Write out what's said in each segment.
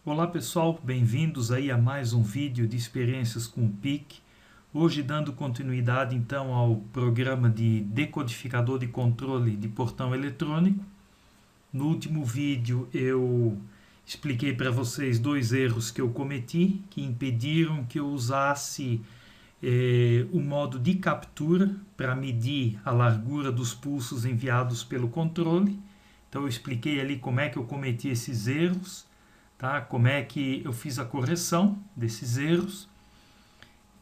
Olá pessoal, bem-vindos aí a mais um vídeo de experiências com o PIC. Hoje dando continuidade então ao programa de decodificador de controle de portão eletrônico. No último vídeo eu expliquei para vocês dois erros que eu cometi, que impediram que eu usasse o modo de captura para medir a largura dos pulsos enviados pelo controle. Então eu expliquei ali como é que eu cometi esses erros, tá? Como é que eu fiz a correção desses erros.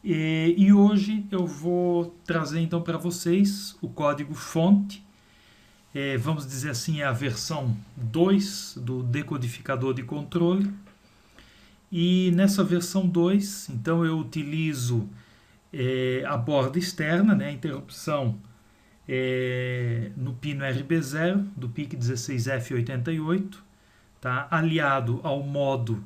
E hoje eu vou trazer então para vocês o código fonte. Vamos dizer assim, é a versão 2 do decodificador de controle. E nessa versão 2, então eu utilizo a borda externa, né, a interrupção no pino RB0 do PIC 16F88, tá, aliado ao modo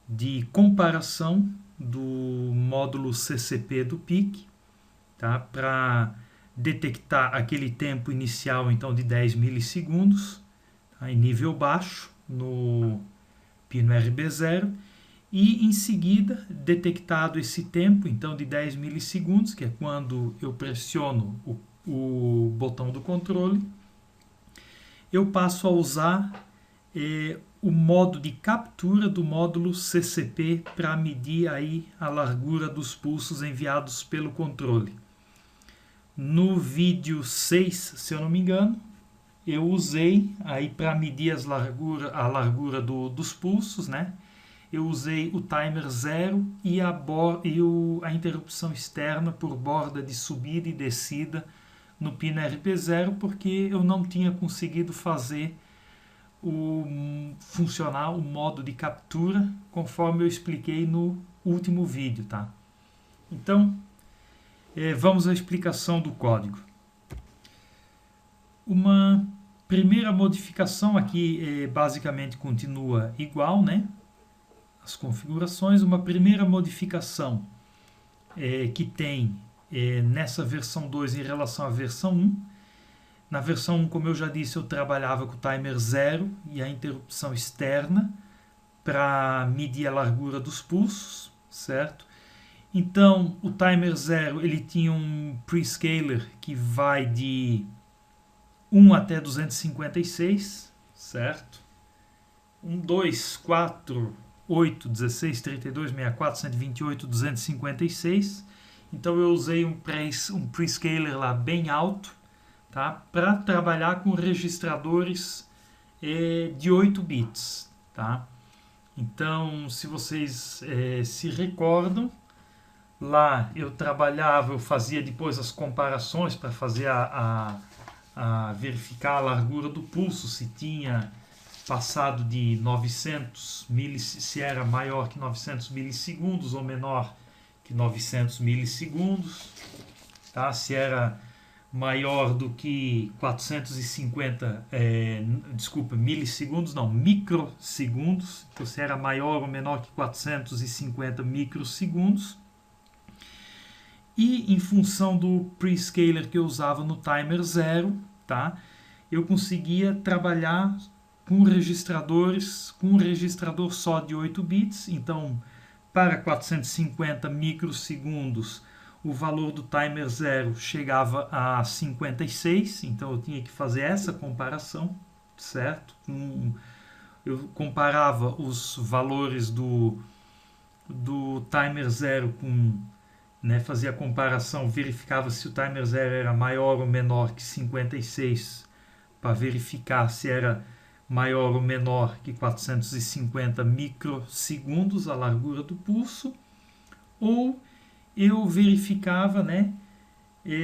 de comparação do módulo CCP do PIC, tá, para detectar aquele tempo inicial então de 10 milissegundos, tá, em nível baixo no pino RB0. E em seguida, detectado esse tempo então de 10 milissegundos, que é quando eu pressiono o botão do controle, eu passo a usar o modo de captura do módulo CCP para medir aí a largura dos pulsos enviados pelo controle. No vídeo 6, se eu não me engano, eu usei aí para medir a largura dos pulsos, né? Eu usei o timer 0 e a interrupção externa por borda de subida e descida no pino RP0, porque eu não tinha conseguido fazer funcionar o modo de captura conforme eu expliquei no último vídeo, tá? Então, vamos à explicação do código. Uma primeira modificação aqui basicamente continua igual, né? As configurações. Uma primeira modificação que tem nessa versão 2 em relação à versão 1. Na versão 1, como eu já disse, eu trabalhava com o timer 0 e a interrupção externa para medir a largura dos pulsos, certo? Então, o timer 0 ele tinha um prescaler que vai de 1 até 256, certo? 1, 2, 4, 8, 16, 32, 64, 128, 256. Então eu usei um prescaler lá bem alto, tá, para trabalhar com registradores de 8 bits. Tá? Então, se vocês se recordam, lá eu fazia depois as comparações para fazer verificar a largura do pulso, se tinha passado de 900 se era maior que 900 milissegundos ou menor que 900 milissegundos, tá? Se era maior do que 450 milissegundos, não, microsegundos, então se era maior ou menor que 450 microsegundos. E em função do prescaler que eu usava no timer 0, tá? Eu conseguia trabalhar com registradores, com um registrador só de 8 bits. Então, para 450 microsegundos, o valor do timer 0 chegava a 56, então eu tinha que fazer essa comparação, certo? Eu comparava os valores do timer 0 com, né, fazia a comparação, verificava se o timer 0 era maior ou menor que 56, para verificar se era maior ou menor que 450 microsegundos a largura do pulso, ou eu verificava, né,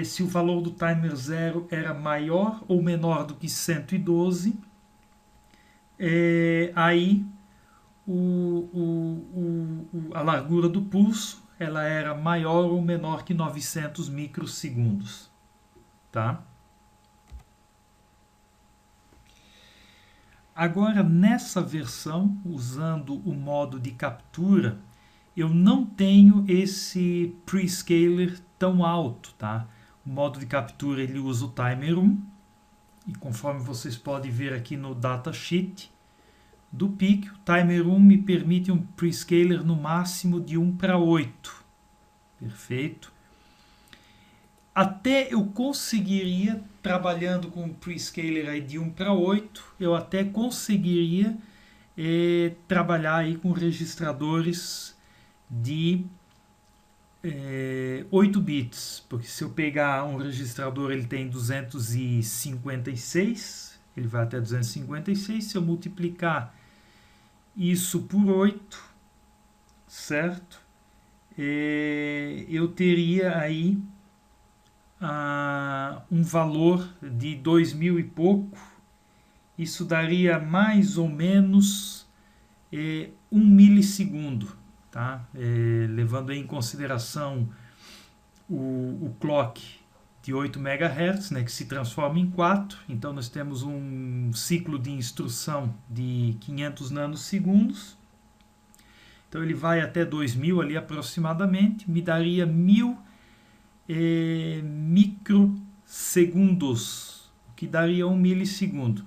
se o valor do timer 0 era maior ou menor do que 112, aí a largura do pulso ela era maior ou menor que 900 microsegundos. Tá? Agora, nessa versão, usando o modo de captura, eu não tenho esse prescaler tão alto, tá? O modo de captura ele usa o timer 1, e conforme vocês podem ver aqui no datasheet, do PIC. O timer 1 me permite um prescaler no máximo de 1/8. Perfeito. Até eu conseguiria, trabalhando com um prescaler aí de 1/8, eu até conseguiria trabalhar aí com registradores de 8 bits, porque se eu pegar um registrador, ele tem 256, ele vai até 256, se eu multiplicar isso por 8, certo? Eu teria aí um valor de 2000 e pouco. Isso daria mais ou menos 1 milissegundo, tá? Levando em consideração o clock de 8 MHz, né, que se transforma em 4. Então nós temos um ciclo de instrução de 500 nanosegundos. Então ele vai até 2000 ali aproximadamente, me daria 1000 microsegundos, o que daria 1 milissegundo.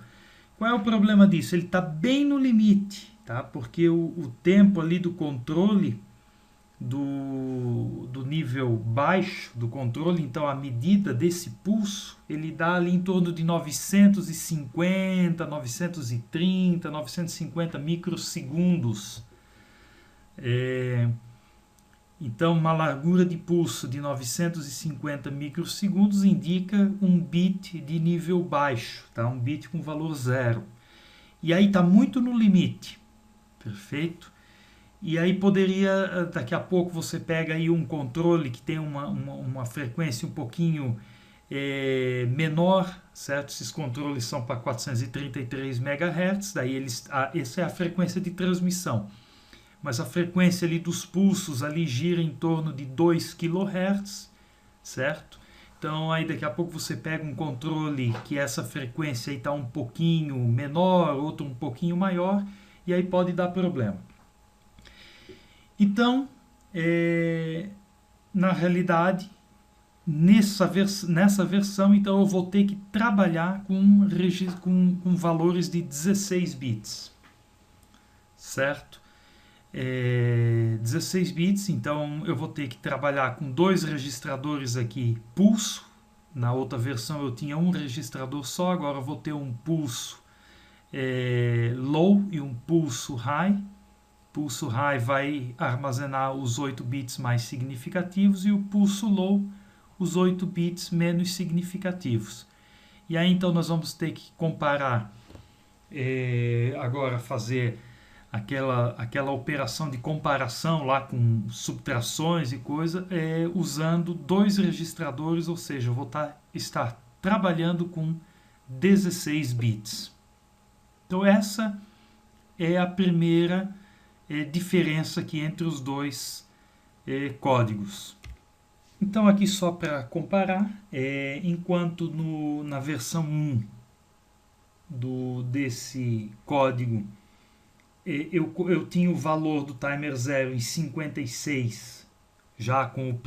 Qual é o problema disso? Ele está bem no limite, tá? Porque o tempo ali do controle, do nível baixo do controle, então a medida desse pulso, ele dá ali em torno de 950, 930, 950 microsegundos. Então, uma largura de pulso de 950 microsegundos indica um bit de nível baixo, tá? Um bit com valor 0. E aí está muito no limite, perfeito? E aí poderia, daqui a pouco você pega aí um controle que tem uma frequência um pouquinho menor, certo? Esses controles são para 433 MHz, daí essa é a frequência de transmissão. Mas a frequência ali dos pulsos ali gira em torno de 2 kHz, certo? Então aí daqui a pouco você pega um controle que essa frequência está um pouquinho menor, outro um pouquinho maior, e aí pode dar problema. Então, na realidade, nessa versão, então eu vou ter que trabalhar com valores de 16 bits, certo? 16 bits, então eu vou ter que trabalhar com 2 registradores aqui, pulso. Na outra versão eu tinha um registrador só, agora eu vou ter um pulso low e um pulso high. Pulso high vai armazenar os 8 bits mais significativos e o pulso low os 8 bits menos significativos. E aí então nós vamos ter que comparar, agora fazer aquela operação de comparação lá com subtrações e coisa, usando 2 registradores, ou seja, eu vou estar trabalhando com 16 bits. Então essa é a primeira diferença aqui entre os dois códigos. Então aqui só para comparar, enquanto na versão 1 desse código eu tinha o valor do timer 0 em 56, já com o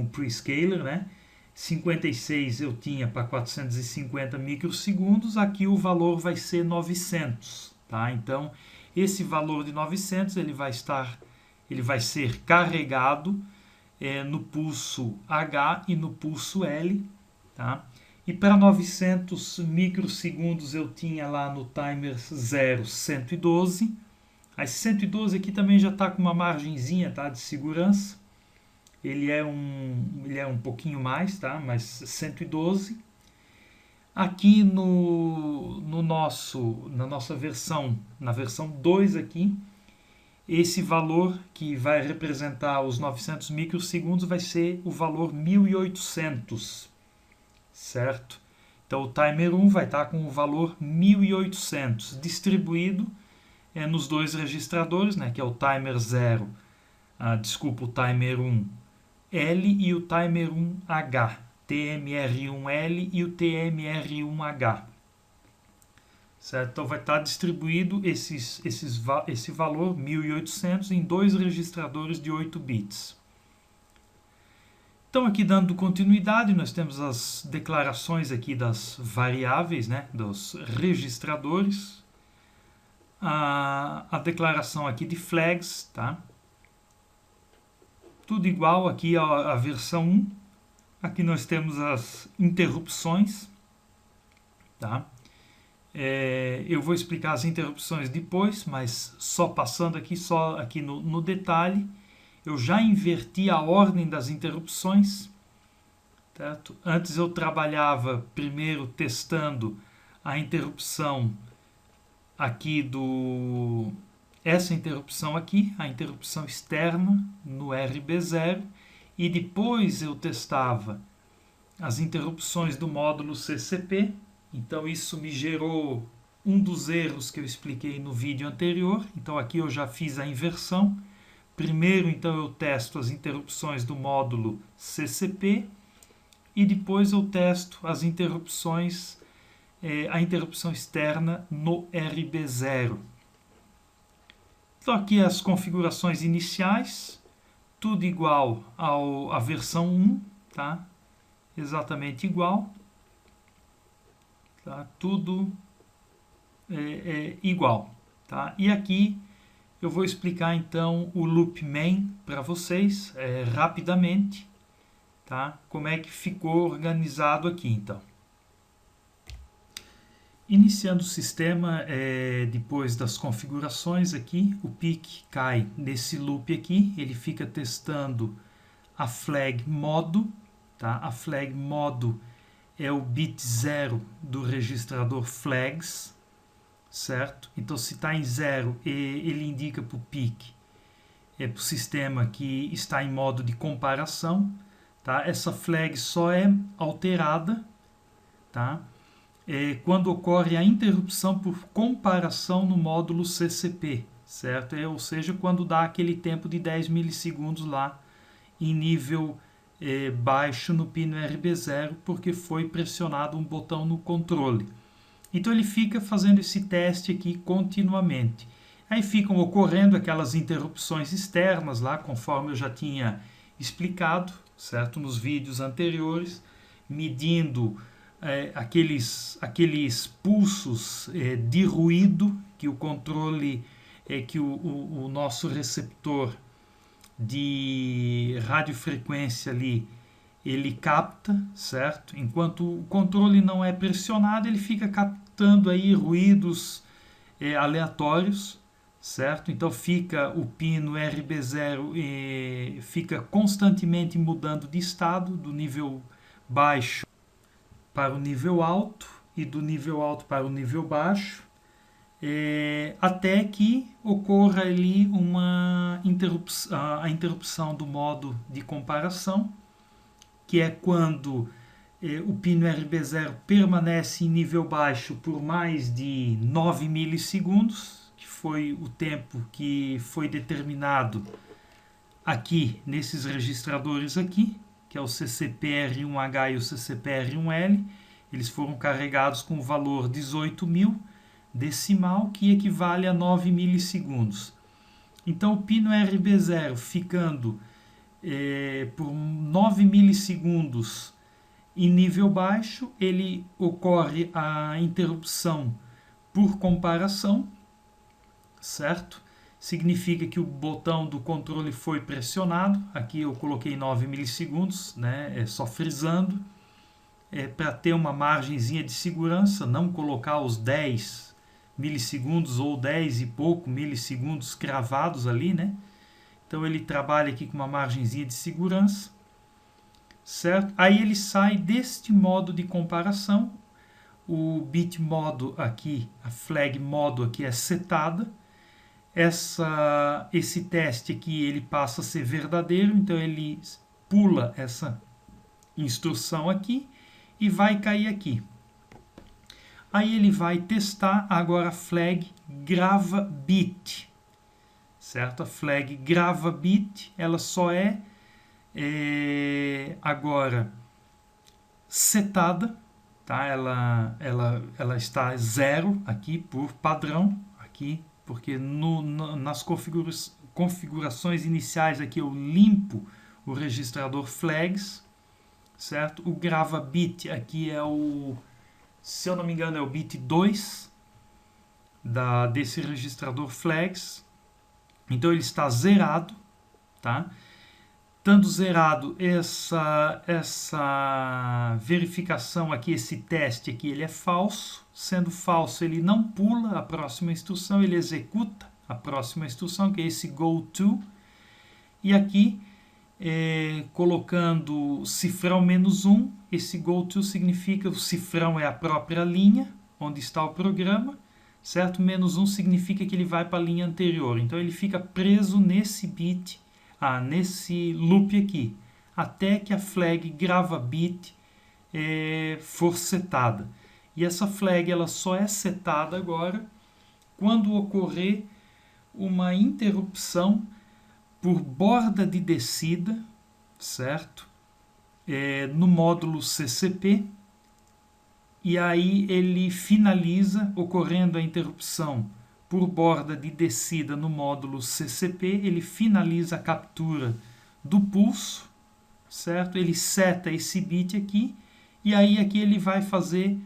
prescaler, né? 56 eu tinha para 450 microsegundos, aqui o valor vai ser 900, tá? Então, esse valor de 900 ele vai ser carregado no pulso H e no pulso L, tá? E para 900 microsegundos eu tinha lá no timer 0 112. As 112 aqui também já está com uma margenzinha, tá, de segurança. Ele é um pouquinho mais, tá? Mas 112. Aqui na nossa versão, na versão 2 aqui, esse valor que vai representar os 900 microsegundos vai ser o valor 1800. Certo? Então o timer 1 vai estar com o valor 1800 distribuído nos 2 registradores, né, que é o timer 0, o timer 1 L e o timer 1 H, TMR1L e o TMR1H. Certo? Então vai estar distribuído esse valor 1800 em 2 registradores de 8 bits. Então aqui dando continuidade, nós temos as declarações aqui das variáveis, né, dos registradores. a declaração aqui de flags, tá? Tudo igual aqui a versão 1. Aqui nós temos as interrupções, tá? Eu vou explicar as interrupções depois, mas só passando aqui, só aqui no detalhe, eu já inverti a ordem das interrupções, certo? Antes eu trabalhava primeiro testando a interrupção aqui essa interrupção aqui, a interrupção externa no RB0, e depois eu testava as interrupções do módulo CCP. Então isso me gerou um dos erros que eu expliquei no vídeo anterior. Então aqui eu já fiz a inversão. Primeiro então eu testo as interrupções do módulo CCP e depois eu testo as interrupções, a interrupção externa no RB0. Então aqui as configurações iniciais, tudo igual à versão 1, tá? Exatamente igual. Tá? Tudo igual. Tá? E aqui eu vou explicar então o loop main para vocês rapidamente, tá? Como é que ficou organizado aqui então. Iniciando o sistema, depois das configurações aqui, o PIC cai nesse loop aqui, ele fica testando a flag modo, tá? A flag modo é o bit 0 do registrador flags, certo? Então se está em 0, ele indica para o PIC, para o sistema que está em modo de comparação, tá? Essa flag só é alterada, tá? Quando ocorre a interrupção por comparação no módulo CCP, certo? Ou seja, quando dá aquele tempo de 10 milissegundos lá em nível baixo no pino RB0, porque foi pressionado um botão no controle. Então ele fica fazendo esse teste aqui continuamente. Aí ficam ocorrendo aquelas interrupções externas lá, conforme eu já tinha explicado, certo? Nos vídeos anteriores, medindo aqueles pulsos de ruído que o controle, que o nosso receptor de radiofrequência ali, ele capta, certo? Enquanto o controle não é pressionado, ele fica captando aí ruídos aleatórios, certo? Então fica o pino RB0 fica constantemente mudando de estado, do nível baixo para o nível alto e do nível alto para o nível baixo, até que ocorra ali a interrupção do modo de comparação, que é quando o pino RB0 permanece em nível baixo por mais de 9 milissegundos, que foi o tempo que foi determinado aqui nesses registradores aqui, que é o CCPR1H e o CCPR1L. Eles foram carregados com o valor 18.000 decimal, que equivale a 9 milissegundos. Então o pino RB0 ficando por 9 milissegundos em nível baixo, ele ocorre a interrupção por comparação, certo? Significa que o botão do controle foi pressionado. Aqui eu coloquei 9 milissegundos, né? Só frisando, para ter uma margenzinha de segurança, não colocar os 10 milissegundos ou 10 e pouco milissegundos cravados ali, né? Então ele trabalha aqui com uma margenzinha de segurança, certo? Aí ele sai deste modo de comparação, o bit modo aqui, a flag modo aqui é setada. Esse teste aqui ele passa a ser verdadeiro, então ele pula essa instrução aqui e vai cair aqui. Aí ele vai testar agora a flag grava bit, certo? A flag grava bit, ela só agora setada, tá? Ela está 0 aqui por padrão, aqui, porque nas configurações iniciais aqui eu limpo o registrador flags, certo? O grava bit aqui se eu não me engano, é o bit 2, desse registrador flags. Então ele está zerado, tá? Estando zerado, essa verificação aqui, esse teste aqui, ele é falso. Sendo falso, ele não pula a próxima instrução, ele executa a próxima instrução, que é esse goTo. E aqui, colocando cifrão -1, esse goTo significa, o cifrão é a própria linha onde está o programa, certo? -1 significa que ele vai para a linha anterior. Então ele fica preso nesse bit, nesse loop aqui, até que a flag grava bit for setada. E essa flag ela só é setada agora quando ocorrer uma interrupção por borda de descida, certo? No módulo CCP, e aí ele finaliza ocorrendo a interrupção por borda de descida no módulo CCP, ele finaliza a captura do pulso, certo? Ele seta esse bit aqui, e aí aqui ele vai fazer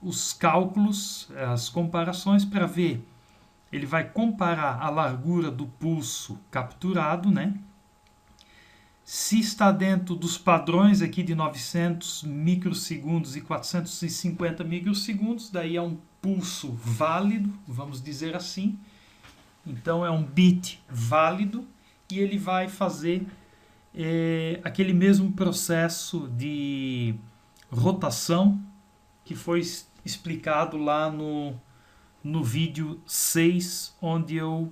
os cálculos, as comparações para ver. Ele vai comparar a largura do pulso capturado, né? Se está dentro dos padrões aqui de 900 microsegundos e 450 microsegundos, daí é um pulso válido, vamos dizer assim. Então é um bit válido e ele vai fazer aquele mesmo processo de rotação que foi explicado lá no vídeo 6, onde eu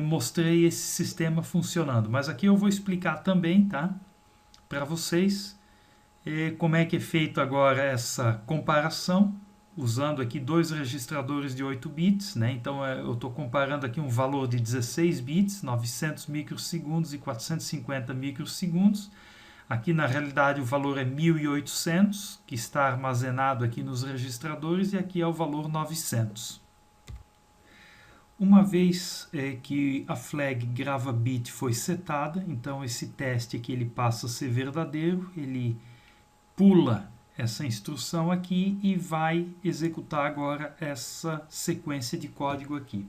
mostrei esse sistema funcionando. Mas aqui eu vou explicar também, tá? Para vocês como é que é feito agora essa comparação, usando aqui dois registradores de 8 bits, né? Então eu estou comparando aqui um valor de 16 bits, 900 microsegundos e 450 microsegundos. Aqui na realidade o valor é 1800, que está armazenado aqui nos registradores, e aqui é o valor 900. Uma vez que a flag grava bit foi setada, então esse teste aqui ele passa a ser verdadeiro, ele pula essa instrução aqui e vai executar agora essa sequência de código aqui.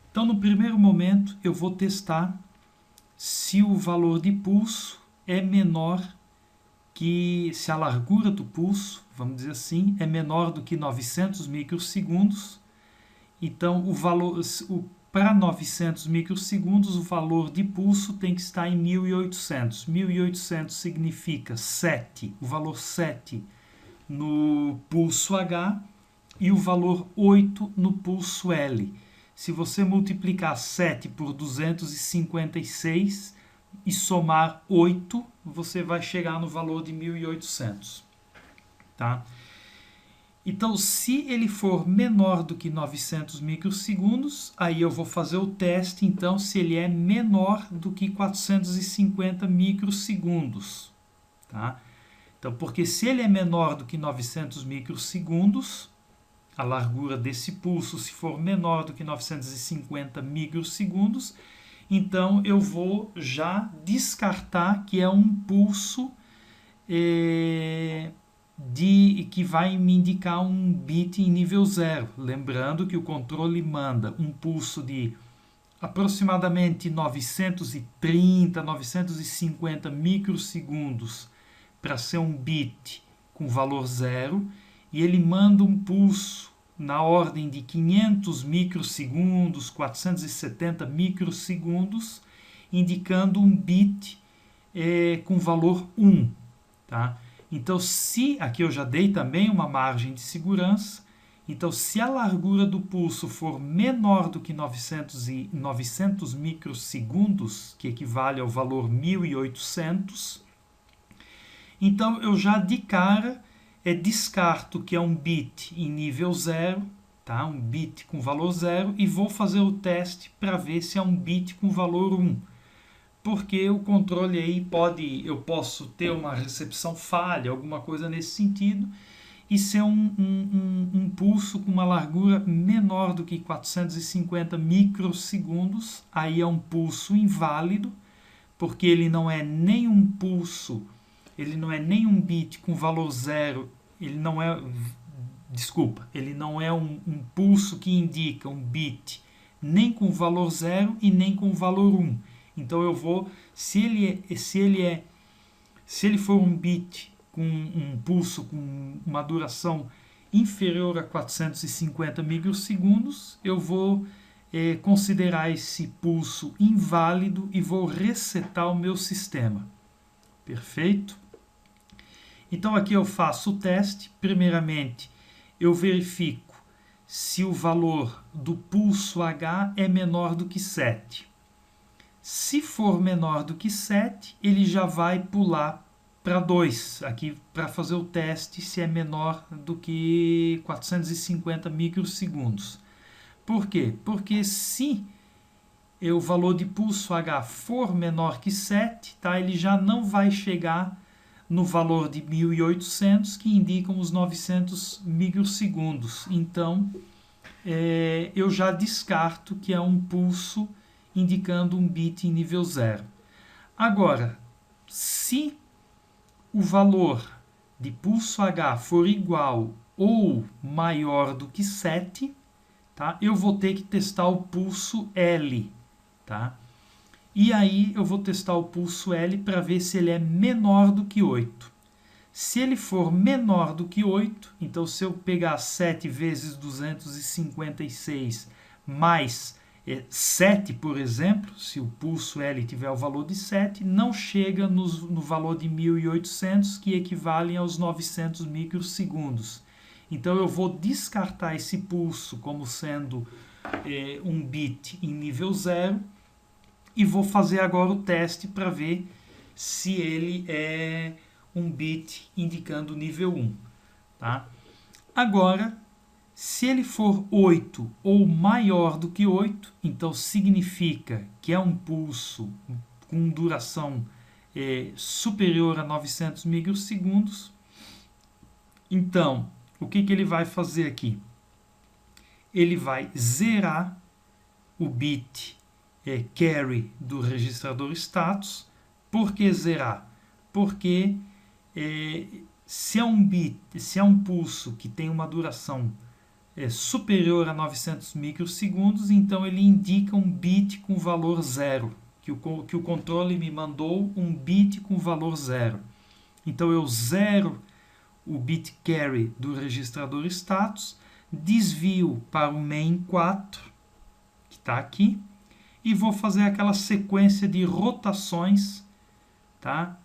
Então no primeiro momento eu vou testar se o valor de pulso é menor que, se a largura do pulso, vamos dizer assim, é menor do que 900 microsegundos. Então, para 900 microsegundos, o valor de pulso tem que estar em 1800. 1800 significa 7, o valor 7 no pulso H e o valor 8 no pulso L. Se você multiplicar 7 por 256 e somar 8, você vai chegar no valor de 1800. Tá? Então, se ele for menor do que 900 microsegundos, aí eu vou fazer o teste, então, se ele é menor do que 450 microsegundos. Tá? Então, porque se ele é menor do que 900 microsegundos, a largura desse pulso, se for menor do que 950 microsegundos, então eu vou já descartar que é um pulso que vai me indicar um bit em nível 0. Lembrando que o controle manda um pulso de aproximadamente 930, 950 microsegundos para ser um bit com valor 0, e ele manda um pulso na ordem de 500 microsegundos, 470 microsegundos, indicando um bit com valor 1. Tá? Então, aqui eu já dei também uma margem de segurança, então se a largura do pulso for menor do que 900 microsegundos, que equivale ao valor 1800, então eu já de cara descarto que é um bit em nível 0, tá? Um bit com valor 0, e vou fazer o teste para ver se é um bit com valor 1. Porque o controle aí eu posso ter uma recepção falha, alguma coisa nesse sentido, e ser um pulso com uma largura menor do que 450 microsegundos, aí é um pulso inválido, porque ele não é nem um pulso, ele não é nem um bit com valor 0, ele não é desculpa, ele não é um pulso que indica um bit nem com valor 0 e nem com valor 1. Então eu vou, se ele for um bit com um pulso com uma duração inferior a 450 microsegundos, eu vou considerar esse pulso inválido e vou resetar o meu sistema. Perfeito? Então aqui eu faço o teste. Primeiramente, eu verifico se o valor do pulso H é menor do que 7. Se for menor do que 7, ele já vai pular para 2, aqui para fazer o teste se é menor do que 450 microsegundos. Por quê? Porque se o valor de pulso H for menor que 7, tá, ele já não vai chegar no valor de 1800, que indicam os 900 microsegundos. Então, eu já descarto que é um pulso indicando um bit em nível 0. Agora, se o valor de pulso H for igual ou maior do que 7, tá, eu vou ter que testar o pulso L. Tá? E aí eu vou testar o pulso L para ver se ele é menor do que 8. Se ele for menor do que 8, então se eu pegar 7 vezes 256 mais 7, por exemplo, se o pulso L tiver o valor de 7, não chega no valor de 1800, que equivalem aos 900 microsegundos. Então eu vou descartar esse pulso como sendo um bit em nível 0, e vou fazer agora o teste para ver se ele é um bit indicando nível 1. Tá? Agora, se ele for 8 ou maior do que 8, então significa que é um pulso com duração superior a 900 microsegundos. Então, o que ele vai fazer aqui? Ele vai zerar o bit carry do registrador status. Por que zerar? Porque se é um pulso que tem uma duração superior a 900 microsegundos, então ele indica um bit com valor 0, que o controle me mandou um bit com valor 0. Então eu zero o bit carry do registrador status, desvio para o main 4, que está aqui, e vou fazer aquela sequência de rotações, tá?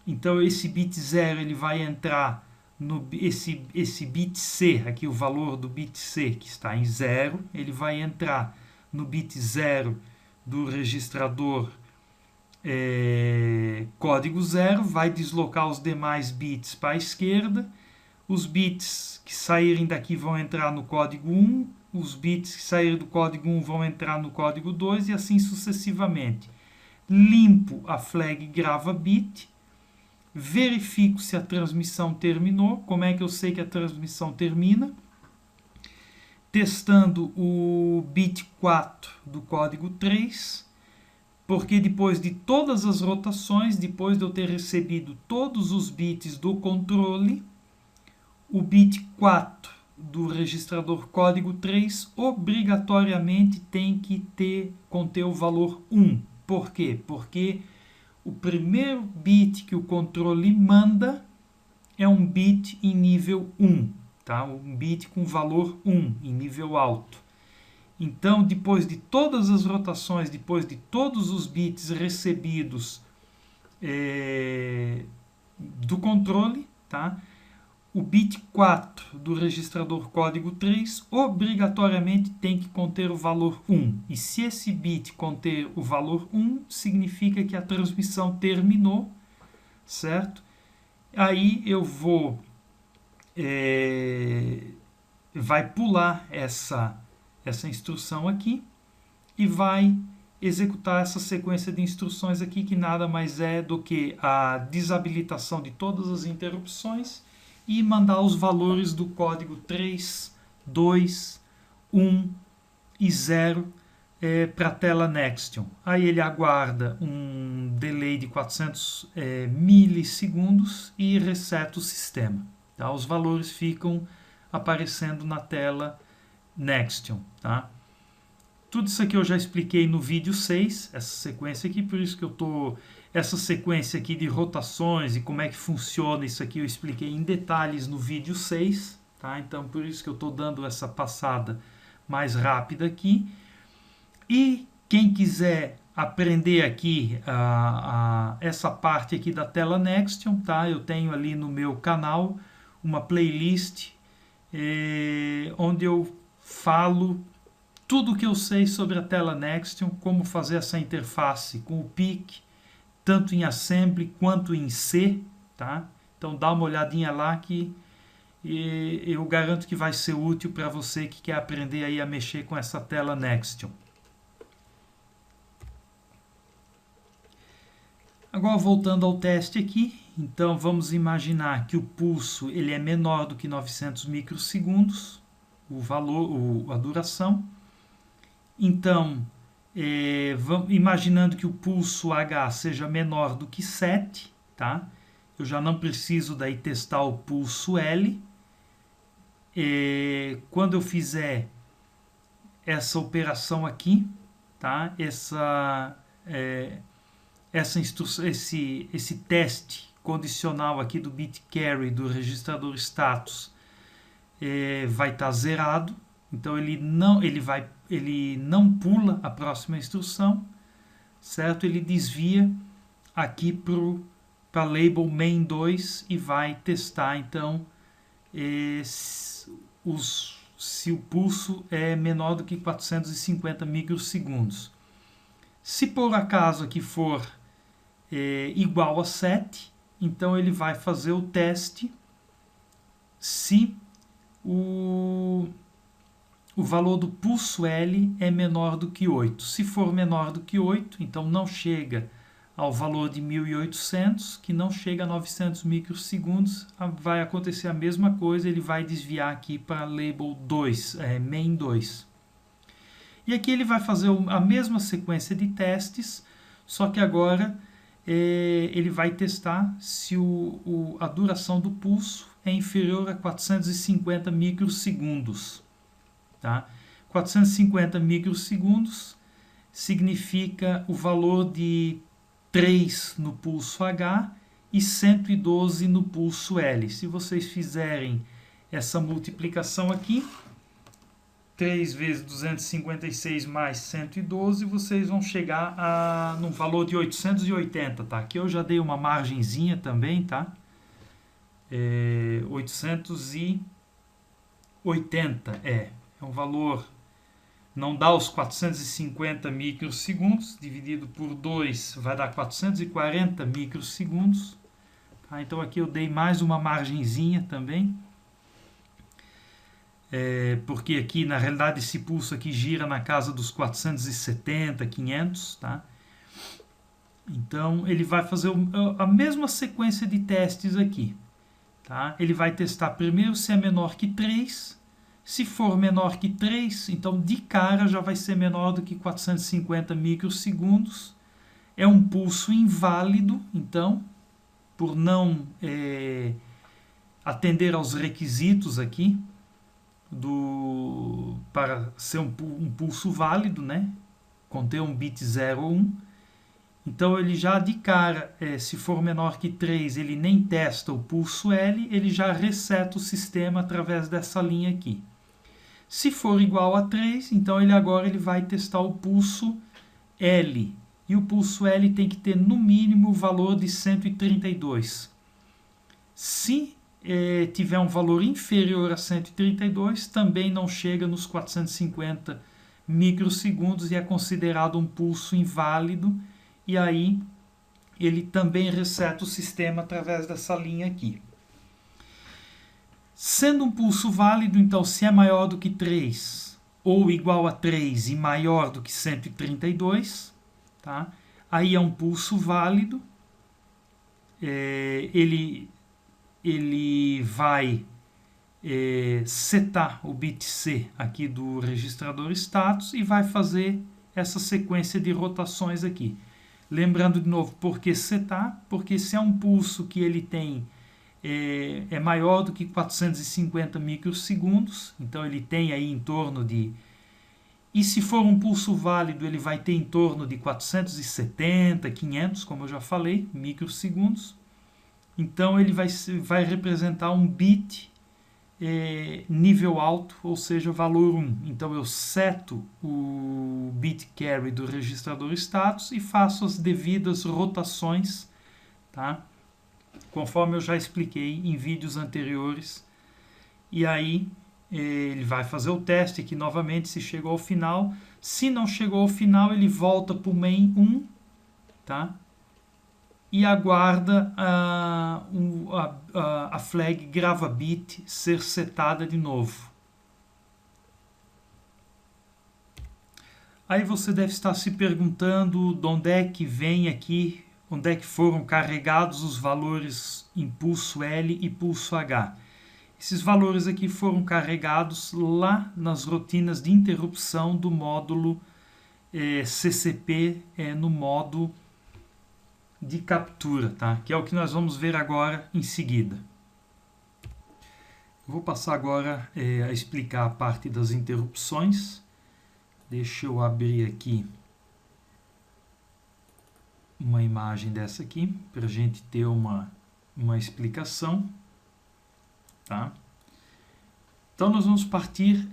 Então esse bit 0 ele vai entrar no esse bit C, aqui o valor do bit C que está em 0, ele vai entrar no bit 0 do registrador código 0, vai deslocar os demais bits para a esquerda, os bits que saírem daqui vão entrar no código 1, os bits que saírem do código 1 vão entrar no código 2 e assim sucessivamente. Limpo a flag grava bit, verifico se a transmissão terminou. Como é que eu sei que a transmissão termina? Testando o bit 4 do código 3, porque depois de todas as rotações, depois de eu ter recebido todos os bits do controle, o bit 4 do registrador código 3 obrigatoriamente tem que conter o valor 1. Por quê? Porque o primeiro bit que o controle manda é um bit em nível 1, tá? Um bit com valor 1, em nível alto. Então, depois de todas as rotações, depois de todos os bits recebidos do controle, tá? O bit 4 do registrador código 3 obrigatoriamente tem que conter o valor 1. E se esse bit conter o valor 1, significa que a transmissão terminou, certo? Aí eu vou... vai pular essa instrução aqui e vai executar essa sequência de instruções aqui, que nada mais é do que a desabilitação de todas as interrupções e mandar os valores do código 3, 2, 1 e 0 para a tela Nextion. Aí ele aguarda um delay de 400 milissegundos e reseta o sistema. Tá? Os valores ficam aparecendo na tela Nextion, tá? Tudo isso aqui eu já expliquei no vídeo 6, essa sequência aqui, por isso que eu tô... Essa sequência aqui de rotações e como é que funciona isso aqui eu expliquei em detalhes no vídeo 6, tá? Então por isso que eu estou dando essa passada mais rápida aqui. E quem quiser aprender aqui essa parte aqui da tela Nextion, tá? Eu tenho ali no meu canal uma playlist onde eu falo tudo que eu sei sobre a tela Nextion, como fazer essa interface com o PIC, tanto em Assembly quanto em C, tá? Então dá uma olhadinha lá que eu garanto que vai ser útil para você que quer aprender aí a mexer com essa tela Nextion. Agora voltando ao teste aqui, então vamos imaginar que o pulso ele é menor do que 900 microsegundos, a duração. Então, imaginando que o pulso H seja menor do que 7, tá? Eu já não preciso daí testar o pulso L. Quando eu fizer essa operação aqui, tá? Esse teste condicional aqui do bit carry do registrador status vai estar zerado. Então ele não pula a próxima instrução, certo? Ele desvia aqui para label main2 e vai testar então se o pulso é menor do que 450 microsegundos. Se por acaso aqui for igual a 7, então ele vai fazer o teste se o valor do pulso L é menor do que 8. Se for menor do que 8, então não chega ao valor de 1800, que não chega a 900 microsegundos, vai acontecer a mesma coisa, ele vai desviar aqui para label 2, main 2. E aqui ele vai fazer a mesma sequência de testes, só que agora ele vai testar se a duração do pulso é inferior a 450 microsegundos. Tá? 450 microsegundos significa o valor de 3 no pulso H e 112 no pulso L. Se vocês fizerem essa multiplicação aqui, 3 vezes 256 mais 112, vocês vão chegar num valor de 880, tá? Aqui eu já dei uma margenzinha também, tá? 880 é um valor, não dá os 450 microsegundos, dividido por 2 vai dar 440 microsegundos, tá? Então aqui eu dei mais uma margenzinha também, porque aqui na realidade esse pulso aqui gira na casa dos 470, 500, tá? Então ele vai fazer a mesma sequência de testes aqui, tá? Ele vai testar primeiro se é menor que 3, se for menor que 3, então de cara já vai ser menor do que 450 microsegundos, é um pulso inválido, então, por não atender aos requisitos aqui, para ser um pulso válido, né? Conter um bit 0 ou 1. Então ele já de cara, se for menor que 3, ele nem testa o pulso L, ele já reseta o sistema através dessa linha aqui. Se for igual a 3, então agora ele vai testar o pulso L. E o pulso L tem que ter no mínimo o valor de 132. Se tiver um valor inferior a 132, também não chega nos 450 microsegundos e é considerado um pulso inválido. E aí ele também reseta o sistema através dessa linha aqui. Sendo um pulso válido, então se é maior do que 3 ou igual a 3 e maior do que 132, tá? Aí é um pulso válido, ele vai setar o bit C aqui do registrador status e vai fazer essa sequência de rotações aqui. Lembrando de novo, por que setar? Porque se é um pulso que ele tem é maior do que 450 microsegundos, então ele tem aí em torno de... E se for um pulso válido, ele vai ter em torno de 470, 500, como eu já falei, microsegundos. Então ele vai representar um bit nível alto, ou seja, valor 1. Então eu seto o bit carry do registrador status e faço as devidas rotações, tá? Conforme eu já expliquei em vídeos anteriores. E aí ele vai fazer o teste aqui novamente se chegou ao final. Se não chegou ao final, ele volta para o main 1, tá? E aguarda a flag grava bit ser setada de novo. Aí você deve estar se perguntando de onde é que vem aqui, onde é que foram carregados os valores em pulso L e pulso H. Esses valores aqui foram carregados lá nas rotinas de interrupção do módulo CCP, no modo de captura, tá? Que é o que nós vamos ver agora em seguida. Eu vou passar agora a explicar a parte das interrupções. Deixa eu abrir aqui uma imagem dessa aqui, para a gente ter uma explicação. Tá? Então nós vamos partir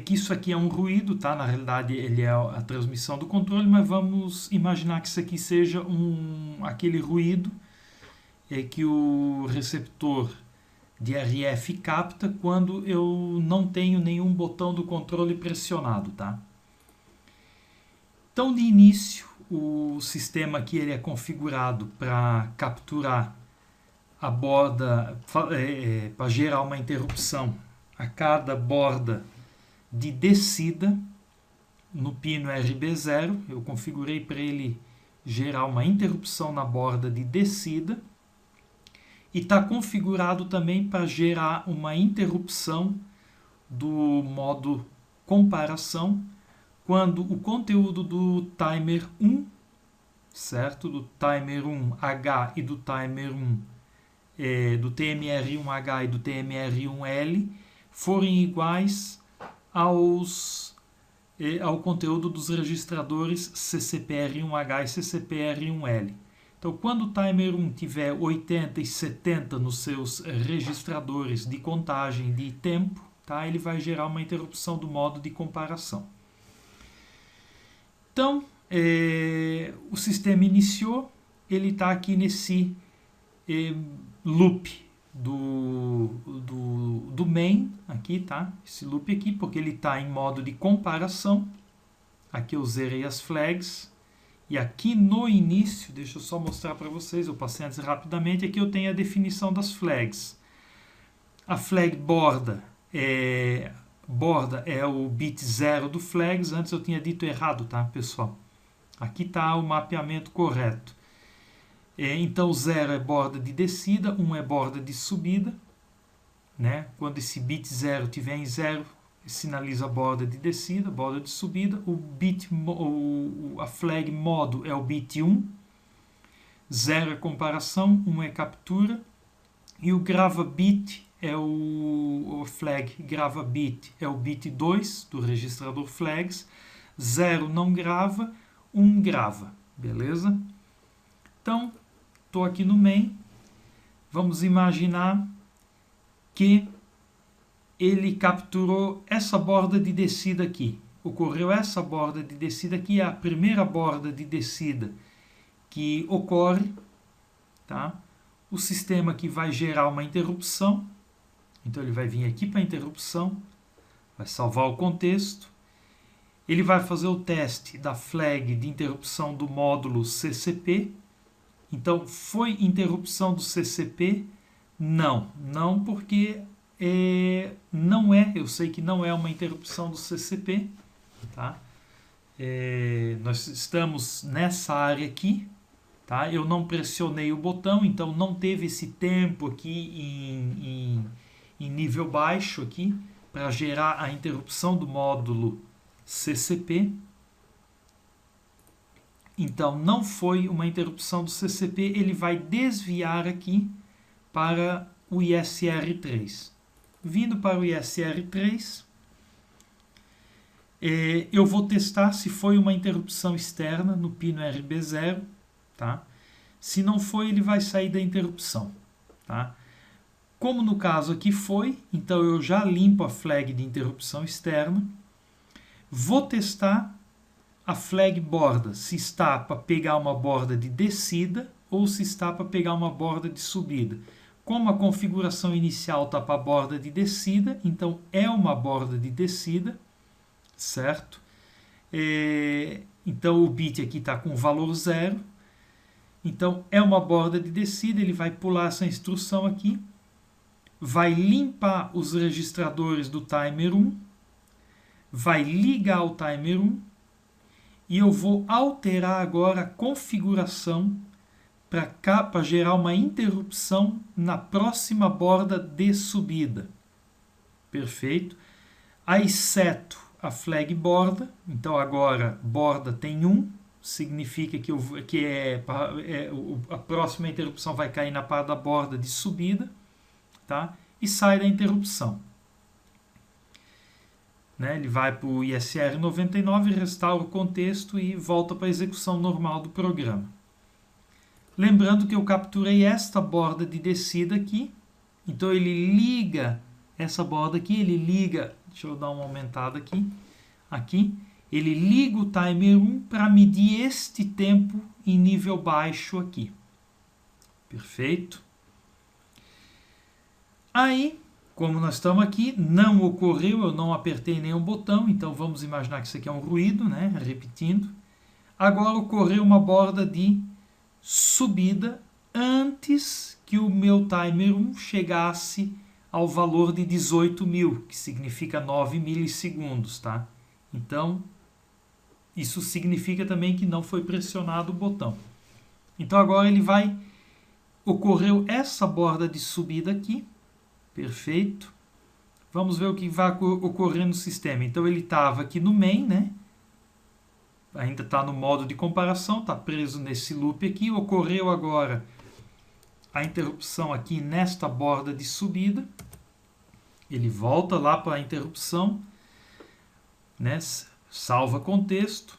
que isso aqui é um ruído, tá? Na realidade ele é a transmissão do controle, mas vamos imaginar que isso aqui seja aquele ruído que o receptor de RF capta quando eu não tenho nenhum botão do controle pressionado, tá? Então de início o sistema aqui ele é configurado para capturar a borda, para gerar uma interrupção a cada borda de descida no pino RB0. Eu configurei para ele gerar uma interrupção na borda de descida e está configurado também para gerar uma interrupção do modo comparação quando o conteúdo do timer 1, certo? Do timer 1H e do timer 1 do TMR1H e do TMR1L forem iguais ao conteúdo dos registradores CCPR1H e CCPR1L. Então, quando o timer 1 tiver 80 e 70 nos seus registradores de contagem de tempo, tá? Ele vai gerar uma interrupção do modo de comparação. Então, o sistema iniciou, ele está aqui nesse loop do main, aqui, tá? Esse loop aqui, porque ele está em modo de comparação. Aqui eu zerei as flags. E aqui no início, deixa eu só mostrar para vocês, eu passei antes rapidamente, aqui eu tenho a definição das flags. A flag borda é o bit 0 do flags, antes eu tinha dito errado, tá, pessoal? Aqui está o mapeamento correto. Então 0 é borda de descida, 1 é borda de subida, né? Quando esse bit 0 estiver em 0, sinaliza a borda de descida, borda de subida. A flag modo é o bit 1, 0 é comparação, 1 é captura, e o grava bit o flag grava bit é o bit 2 do registrador flags, 0 não grava, 1 grava, beleza? Então, estou aqui no main, vamos imaginar que ele capturou essa borda de descida aqui. Ocorreu essa borda de descida aqui, é a primeira borda de descida que ocorre, tá? O sistema aqui vai gerar uma interrupção, então ele vai vir aqui para a interrupção, vai salvar o contexto, ele vai fazer o teste da flag de interrupção do módulo CCP. Então, foi interrupção do CCP? Não, porque eu sei que não é uma interrupção do CCP, tá? Nós estamos nessa área aqui, tá? Eu não pressionei o botão, então não teve esse tempo aqui em nível baixo aqui para gerar a interrupção do módulo CCP. Então não foi uma interrupção do CCP, ele vai desviar aqui para o ISR3. Vindo para o ISR3, eu vou testar se foi uma interrupção externa no pino RB0, tá? Se não foi, ele vai sair da interrupção, tá? Como no caso aqui foi, então eu já limpo a flag de interrupção externa. Vou testar a flag borda, se está para pegar uma borda de descida ou se está para pegar uma borda de subida. Como a configuração inicial está para a borda de descida, então é uma borda de descida, certo? Então o bit aqui está com valor 0. Então é uma borda de descida, ele vai pular essa instrução aqui, vai limpar os registradores do timer 1, vai ligar o timer 1 e eu vou alterar agora a configuração para gerar uma interrupção na próxima borda de subida. Perfeito? Aí seto a flag borda, então agora borda tem 1, significa que a próxima interrupção vai cair na parte da borda de subida, tá? E sai da interrupção. Né? Ele vai para o ISR 99, restaura o contexto e volta para a execução normal do programa. Lembrando que eu capturei esta borda de descida aqui, então ele liga essa borda aqui, ele liga, deixa eu dar uma aumentada aqui, ele liga o timer 1 para medir este tempo em nível baixo aqui. Perfeito? Aí, como nós estamos aqui, não ocorreu, eu não apertei nenhum botão, então vamos imaginar que isso aqui é um ruído, né? Repetindo. Agora ocorreu uma borda de subida antes que o meu timer 1 chegasse ao valor de 18.000, que significa 9 milissegundos, tá? Então, isso significa também que não foi pressionado o botão. Então agora ele vai... Ocorreu essa borda de subida aqui. Perfeito. Vamos ver o que vai ocorrer no sistema. Então ele estava aqui no main, né? Ainda está no modo de comparação, está preso nesse loop aqui. Ocorreu agora a interrupção aqui nesta borda de subida. Ele volta lá para a interrupção, né? Salva contexto.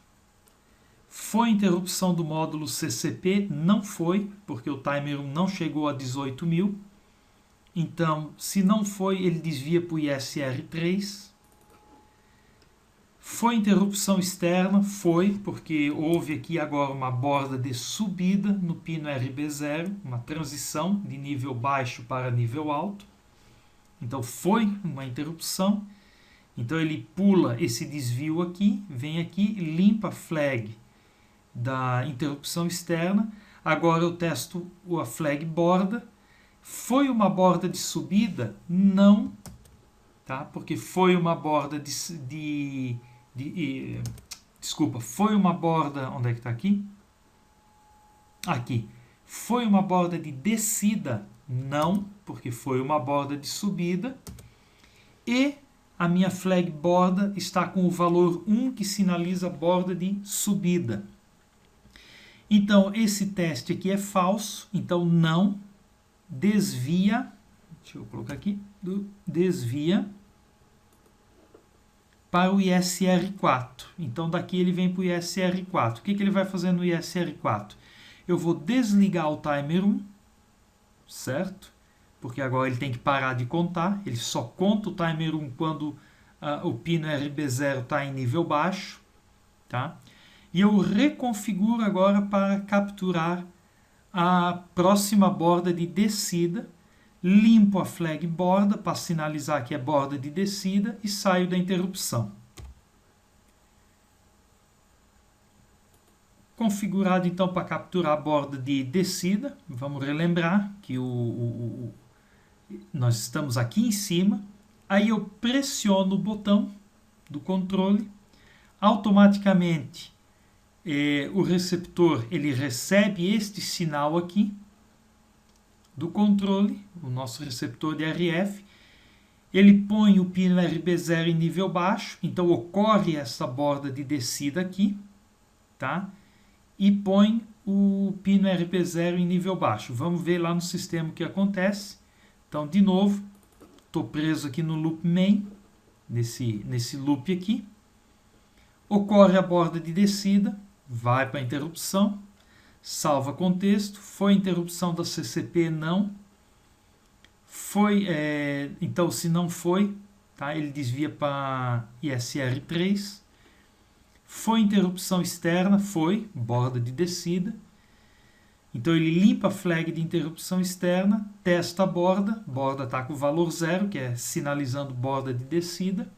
Foi interrupção do módulo CCP? Não foi, porque o timer 1 não chegou a 18.000. Então, se não foi, ele desvia para o ISR3. Foi interrupção externa? Foi, porque houve aqui agora uma borda de subida no pino RB0, uma transição de nível baixo para nível alto. Então, foi uma interrupção. Então, ele pula esse desvio aqui, vem aqui, limpa a flag da interrupção externa. Agora eu testo a flag borda. Foi uma borda de subida? Não, tá? Porque foi uma borda desculpa, foi uma borda... Onde é que está aqui? Aqui. Foi uma borda de descida? Não, porque foi uma borda de subida. E a minha flag borda está com o valor 1, que sinaliza borda de subida. Então, esse teste aqui é falso, então não desvia, deixa eu colocar aqui, desvia para o ISR4. Então, daqui ele vem para o ISR4. O que ele vai fazer no ISR4? Eu vou desligar o timer 1, certo? Porque agora ele tem que parar de contar. Ele só conta o timer 1 quando o pino RB0 está em nível baixo, tá? E eu reconfiguro agora para capturar a próxima borda de descida, limpo a flag borda para sinalizar que é borda de descida e saio da interrupção. Configurado então para capturar a borda de descida, vamos relembrar que nós estamos aqui em cima, aí eu pressiono o botão do controle, automaticamente o receptor ele recebe este sinal aqui do controle, o nosso receptor de RF, ele põe o pino RB0 em nível baixo, então ocorre essa borda de descida aqui, tá? E põe o pino RB0 em nível baixo. Vamos ver lá no sistema o que acontece. Então, de novo, estou preso aqui no loop main, nesse loop aqui. Ocorre a borda de descida, vai para a interrupção, salva contexto, foi interrupção da CCP? Não. Foi, então, se não foi, tá, ele desvia para ISR3. Foi interrupção externa? Foi, borda de descida. Então ele limpa a flag de interrupção externa, testa a borda está com o valor 0, que é sinalizando borda de descida.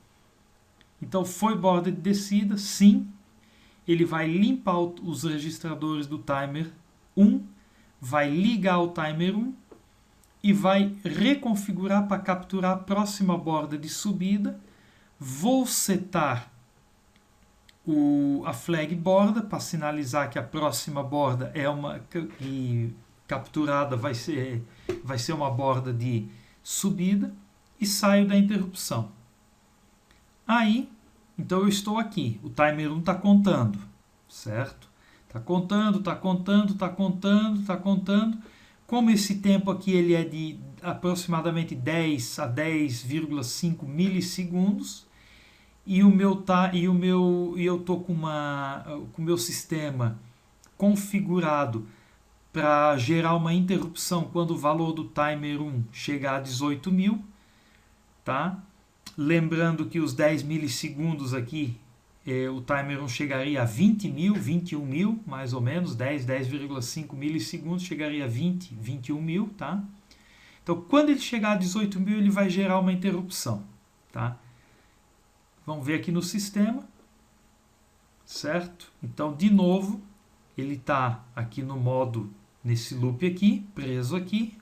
Então foi borda de descida, sim. Ele vai limpar os registradores do timer 1, vai ligar o timer 1 e vai reconfigurar para capturar a próxima borda de subida. Vou setar a flag borda para sinalizar que a próxima borda é uma e capturada vai ser uma borda de subida e saio da interrupção. Aí, então eu estou aqui, o timer 1 está contando, certo? Está contando. Como esse tempo aqui ele é de aproximadamente 10 a 10,5 milissegundos, e eu tô com o meu sistema configurado para gerar uma interrupção quando o valor do timer 1 chegar a 18.000, tá? Lembrando que os 10 milissegundos aqui, o timer 1 chegaria a 20.000, 21.000, mais ou menos, 10,5 milissegundos chegaria a 21.000, tá? Então, quando ele chegar a 18.000, ele vai gerar uma interrupção, tá? Vamos ver aqui no sistema, certo? Então, de novo, ele está aqui no modo, nesse loop aqui, preso aqui,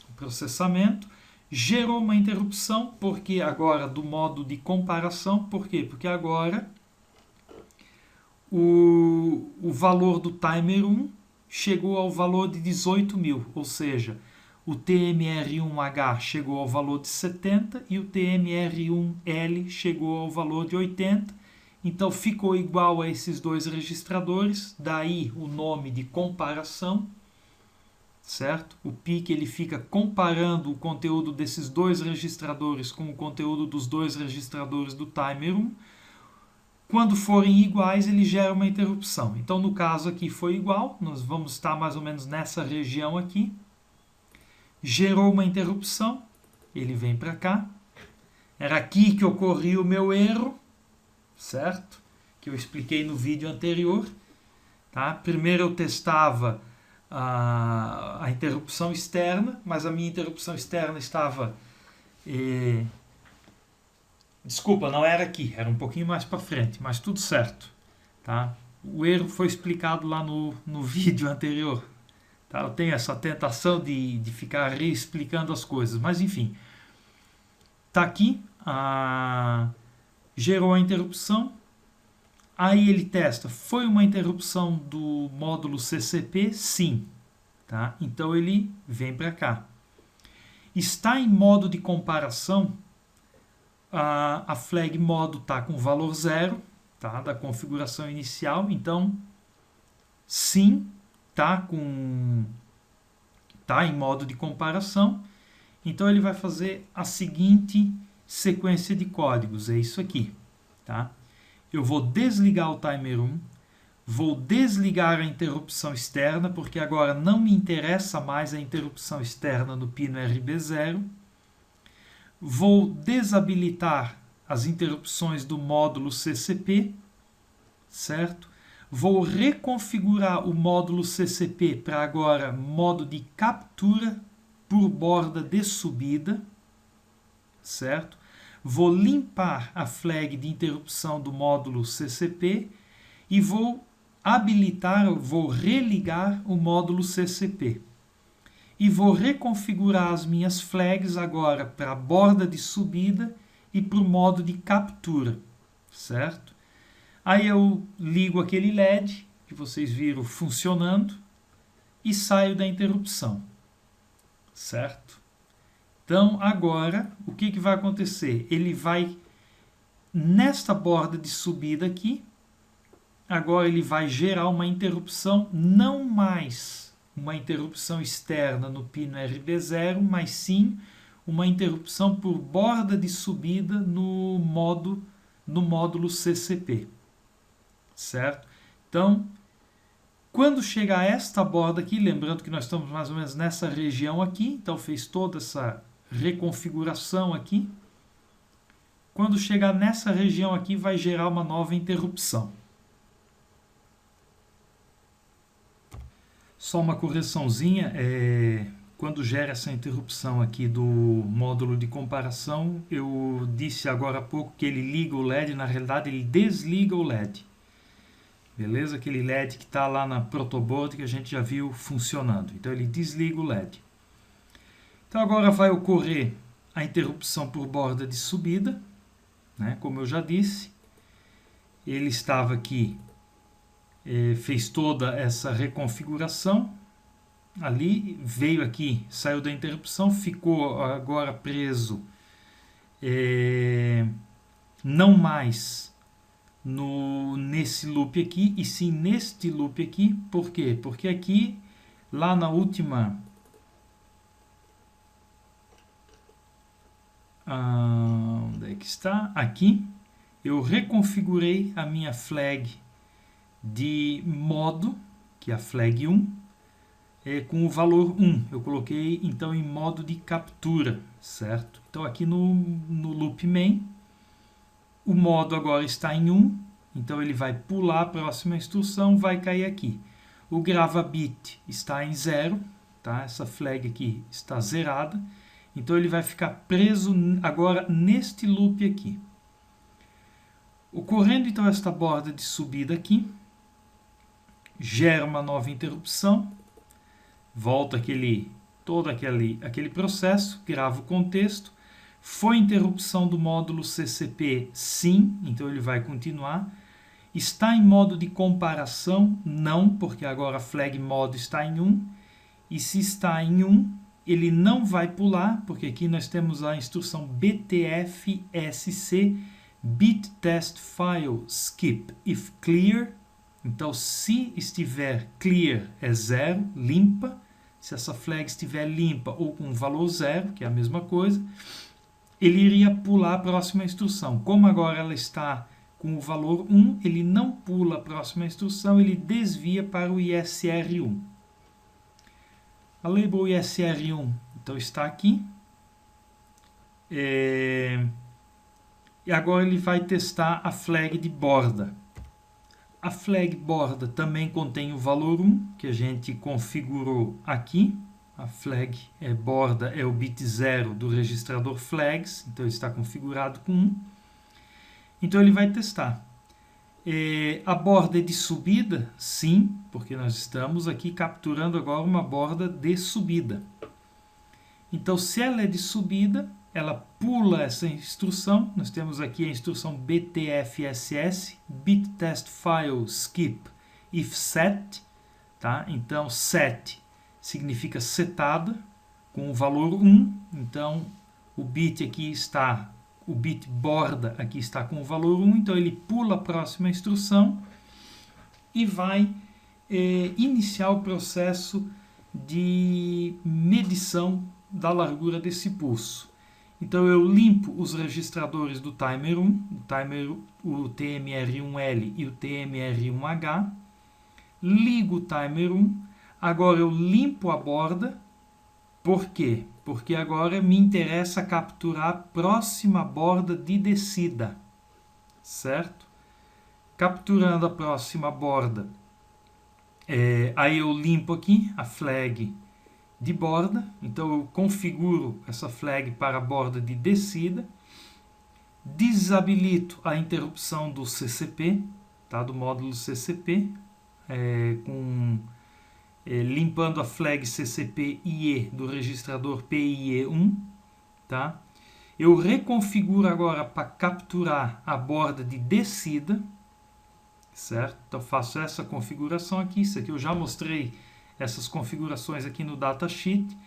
o processamento, gerou uma interrupção, porque agora do modo de comparação, por quê? Porque agora o valor do timer 1 chegou ao valor de 18.000, ou seja, o TMR1H chegou ao valor de 70 e o TMR1L chegou ao valor de 80. Então ficou igual a esses dois registradores, daí o nome de comparação, certo? O PIC ele fica comparando o conteúdo desses dois registradores com o conteúdo dos dois registradores do timer 1. Quando forem iguais, ele gera uma interrupção. Então no caso aqui foi igual, nós vamos estar mais ou menos nessa região aqui. Gerou uma interrupção, ele vem para cá. Era aqui que ocorria o meu erro, certo? Que eu expliquei no vídeo anterior. Tá? Primeiro eu testava a interrupção externa, mas a minha interrupção externa estava... Desculpa, não era aqui, era um pouquinho mais para frente, mas tudo certo. Tá? O erro foi explicado lá no vídeo anterior. Tá? Eu tenho essa tentação de ficar reexplicando as coisas, mas enfim. Está aqui, gerou a interrupção, aí ele testa, foi uma interrupção do módulo CCP? Sim. Tá? Então ele vem para cá. Está em modo de comparação, a flag modo está com valor 0, tá? Da configuração inicial, então sim, tá em modo de comparação. Então ele vai fazer a seguinte sequência de códigos, é isso aqui, tá? Eu vou desligar o timer 1, vou desligar a interrupção externa, porque agora não me interessa mais a interrupção externa no pino RB0. Vou desabilitar as interrupções do módulo CCP, certo? Vou reconfigurar o módulo CCP para agora modo de captura por borda de subida, certo? Vou limpar a flag de interrupção do módulo CCP e vou religar o módulo CCP. E vou reconfigurar as minhas flags agora para a borda de subida e para o modo de captura, certo? Aí eu ligo aquele LED que vocês viram funcionando e saio da interrupção, certo? Então agora o que vai acontecer? Ele vai nesta borda de subida aqui, agora ele vai gerar uma interrupção, não mais uma interrupção externa no pino RB0, mas sim uma interrupção por borda de subida no módulo CCP, certo? Então, quando chegar a esta borda aqui, lembrando que nós estamos mais ou menos nessa região aqui, então fez toda essa reconfiguração aqui. Quando chegar nessa região aqui, vai gerar uma nova interrupção. Só uma correçãozinha, quando gera essa interrupção aqui do módulo de comparação, eu disse agora há pouco que ele liga o LED, na realidade ele desliga o LED. Beleza? Aquele LED que está lá na protoboard que a gente já viu funcionando. Então ele desliga o LED. Então agora vai ocorrer a interrupção por borda de subida, né? Como eu já disse, ele estava aqui, fez toda essa reconfiguração, ali, veio aqui, saiu da interrupção, ficou agora preso, não mais nesse loop aqui, e sim neste loop aqui. Por quê? Porque aqui, lá na última... onde é que está? Aqui, eu reconfigurei a minha flag de modo, que é a flag 1, com o valor 1. Eu coloquei, então, em modo de captura, certo? Então, aqui no loop main, o modo agora está em 1, então ele vai pular a próxima instrução, vai cair aqui. O grava bit está em 0, tá? Essa flag aqui está zerada, então ele vai ficar preso agora neste loop aqui. Ocorrendo então esta borda de subida aqui, gera uma nova interrupção, volta todo aquele processo, grava o contexto. Foi interrupção do módulo CCP? Sim, então ele vai continuar. Está em modo de comparação? Não, porque agora a flag modo está em 1. E se está em 1, ele não vai pular, porque aqui nós temos a instrução btfsc bit test file skip if clear. Então, se estiver clear é 0, limpa. Se essa flag estiver limpa ou com valor 0, que é a mesma coisa, ele iria pular a próxima instrução. Como agora ela está com o valor 1, ele não pula a próxima instrução, ele desvia para o ISR1. A label ISR1, então, está aqui. E agora ele vai testar a flag de borda. A flag borda também contém o valor 1, que a gente configurou aqui. A flag borda é o bit 0 do registrador flags, então ele está configurado com 1. Então ele vai testar. A borda é de subida? Sim, porque nós estamos aqui capturando agora uma borda de subida. Então, se ela é de subida, ela pula essa instrução. Nós temos aqui a instrução btfss, bit test file skip if set. Tá? Então, set significa setada, com o valor 1. Então, o bit aqui está, o bit borda aqui está com o valor 1. Então, ele pula a próxima instrução e vai iniciar o processo de medição da largura desse pulso. Então, eu limpo os registradores do timer 1, o TMR1L e o TMR1H, ligo o timer 1, agora eu limpo a borda. Por quê? Porque agora me interessa capturar a próxima borda de descida, certo? Capturando a próxima borda, aí eu limpo aqui a flag de borda, então eu configuro essa flag para a borda de descida, desabilito a interrupção do CCP, tá? Do módulo CCP, limpando a flag CCP-IE do registrador PIE1, tá? Eu reconfiguro agora para capturar a borda de descida, certo? Então faço essa configuração aqui, isso aqui eu já mostrei essas configurações aqui no datasheet.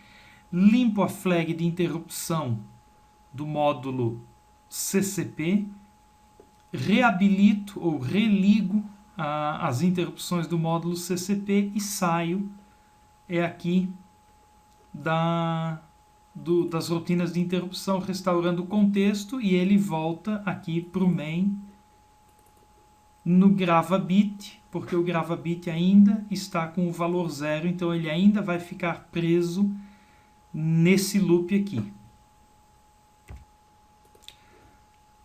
Limpo a flag de interrupção do módulo CCP, reabilito ou religo as interrupções do módulo CCP e saio aqui das rotinas de interrupção, restaurando o contexto, e ele volta aqui para o main no GravaBit, porque o GravaBit ainda está com o valor 0, então ele ainda vai ficar preso nesse loop aqui.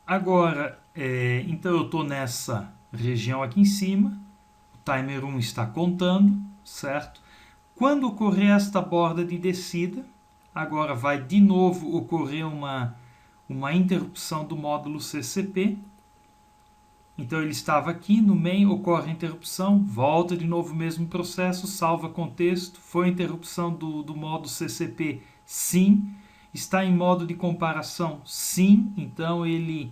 Agora, então eu estou nessa região aqui em cima, o timer 1 está contando, certo? Quando ocorrer esta borda de descida, agora vai de novo ocorrer uma interrupção do módulo CCP. Então ele estava aqui, no main ocorre a interrupção, volta de novo o mesmo processo, salva contexto, foi a interrupção do modo CCP, sim. Está em modo de comparação, sim. Então ele...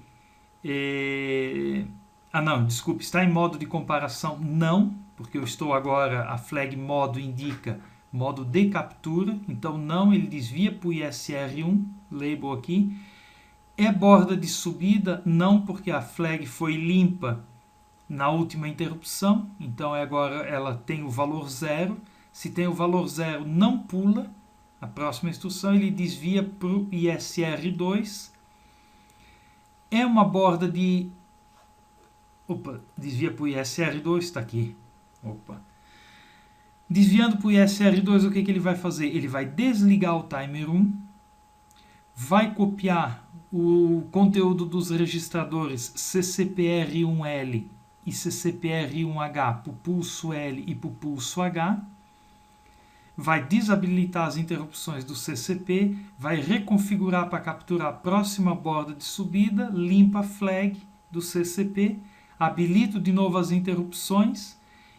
está em modo de comparação, não, porque eu estou agora, a flag modo indica modo de captura, então não, ele desvia para o ISR1, label aqui. É borda de subida? Não, porque a flag foi limpa na última interrupção, então agora ela tem o valor 0. Se tem o valor 0, não pula a próxima instrução, ele desvia para o ISR2. É uma borda de... desvia para o ISR2, está aqui. Desviando para o ISR2, o que ele vai fazer? Ele vai desligar o timer 1, vai copiar o conteúdo dos registradores CCPR1L e CCPR1H para o pulso L e para o pulso H, vai desabilitar as interrupções do CCP, vai reconfigurar para capturar a próxima borda de subida, limpa a flag do CCP, habilito de novo as interrupções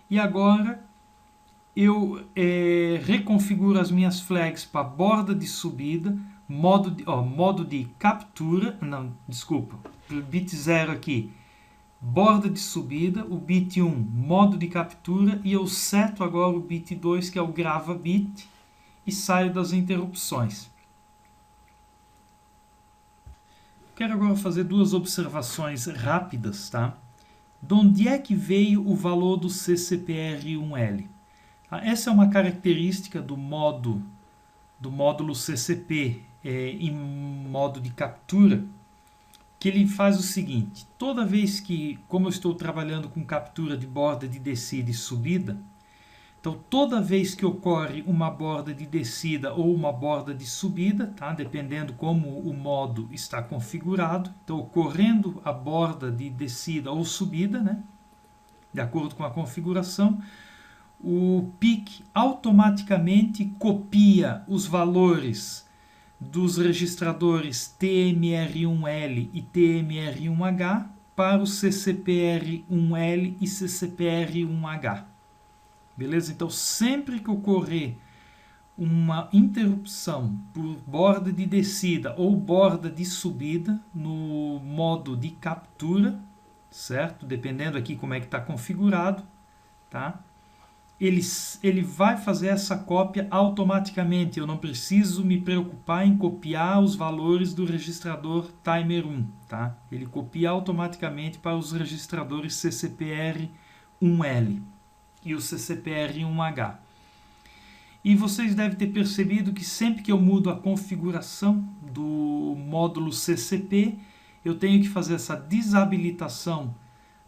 e agora eu reconfiguro as minhas flags para borda de subida, modo de captura, bit 0 aqui, borda de subida, o bit 1, modo de captura, e eu seto agora o bit 2, que é o GravaBit, e saio das interrupções. Quero agora fazer duas observações rápidas, tá? De onde é que veio o valor do CCPR1L? Essa é uma característica do módulo CCP em modo de captura, que ele faz o seguinte: toda vez que, como eu estou trabalhando com captura de borda de descida e subida, então toda vez que ocorre uma borda de descida ou uma borda de subida, tá? Dependendo como o modo está configurado, então ocorrendo a borda de descida ou subida, né? De acordo com a configuração, o PIC automaticamente copia os valores dos registradores TMR1L e TMR1H para o CCPR1L e CCPR1H. Beleza? Então, sempre que ocorrer uma interrupção por borda de descida ou borda de subida no modo de captura, certo? Dependendo aqui como é que está configurado, tá? Ele vai fazer essa cópia automaticamente. Eu não preciso me preocupar em copiar os valores do registrador timer 1. Tá? Ele copia automaticamente para os registradores CCPR1L e o CCPR1H. E vocês devem ter percebido que sempre que eu mudo a configuração do módulo CCP, eu tenho que fazer essa desabilitação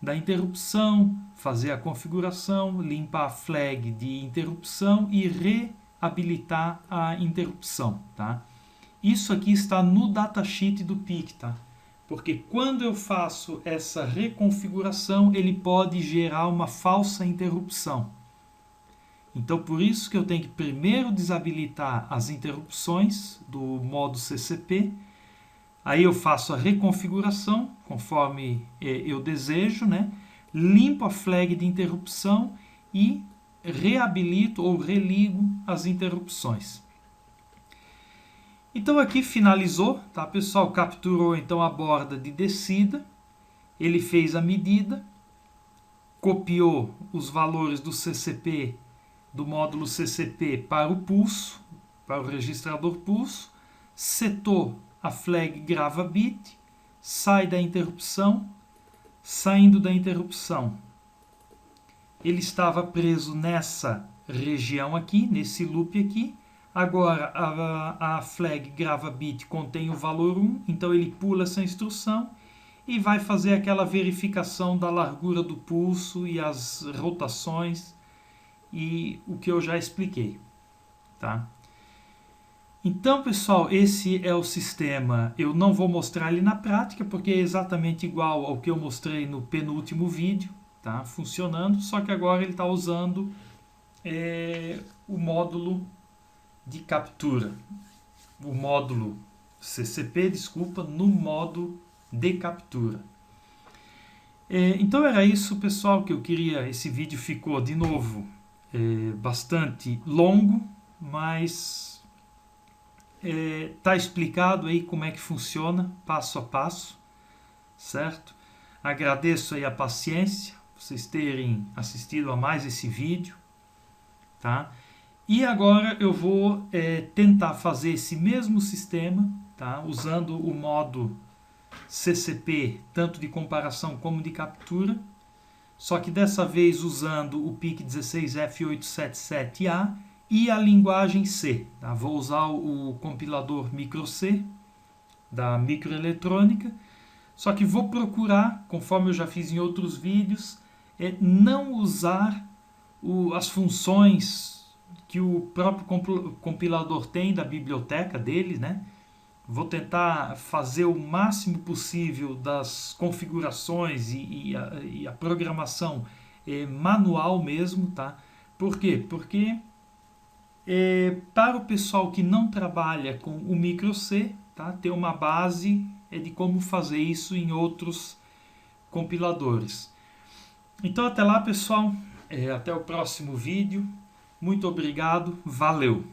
da interrupção, fazer a configuração, limpar a flag de interrupção e reabilitar a interrupção, tá? Isso aqui está no datasheet do PIC, tá? Porque quando eu faço essa reconfiguração, ele pode gerar uma falsa interrupção. Então, por isso que eu tenho que primeiro desabilitar as interrupções do modo CCP. Aí eu faço a reconfiguração, conforme eu desejo, né? Limpo a flag de interrupção e reabilito ou religo as interrupções. Então aqui finalizou, tá pessoal? Capturou então a borda de descida, ele fez a medida, copiou os valores do CCP, do módulo CCP para o pulso, para o registrador pulso, setou a flag GravaBit, sai da interrupção, saindo da interrupção. Ele estava preso nessa região aqui, nesse loop aqui, Agora a flag grava bit contém o valor 1, então ele pula essa instrução e vai fazer aquela verificação da largura do pulso e as rotações e o que eu já expliquei, tá? Então, pessoal, esse é o sistema. Eu não vou mostrar ele na prática, porque é exatamente igual ao que eu mostrei no penúltimo vídeo, tá? Funcionando, só que agora ele está usando o módulo de captura, o módulo CCP, desculpa, no modo de captura. Então era isso, pessoal, que eu queria. Esse vídeo ficou, de novo, bastante longo, mas tá explicado aí como é que funciona, passo a passo, certo? Agradeço aí a paciência, vocês terem assistido a mais esse vídeo, tá? E agora eu vou tentar fazer esse mesmo sistema, tá? Usando o modo CCP, tanto de comparação como de captura, só que dessa vez usando o PIC16F877A e a linguagem C. Tá? Vou usar o compilador micro-C da microeletrônica, só que vou procurar, conforme eu já fiz em outros vídeos, não usar as funções que o próprio compilador tem da biblioteca dele, né? Vou tentar fazer o máximo possível das configurações e a programação manual mesmo, tá? Por quê? Porque para o pessoal que não trabalha com o micro-C, tá? Ter uma base de como fazer isso em outros compiladores. Então até lá, pessoal, até o próximo vídeo. Muito obrigado, valeu!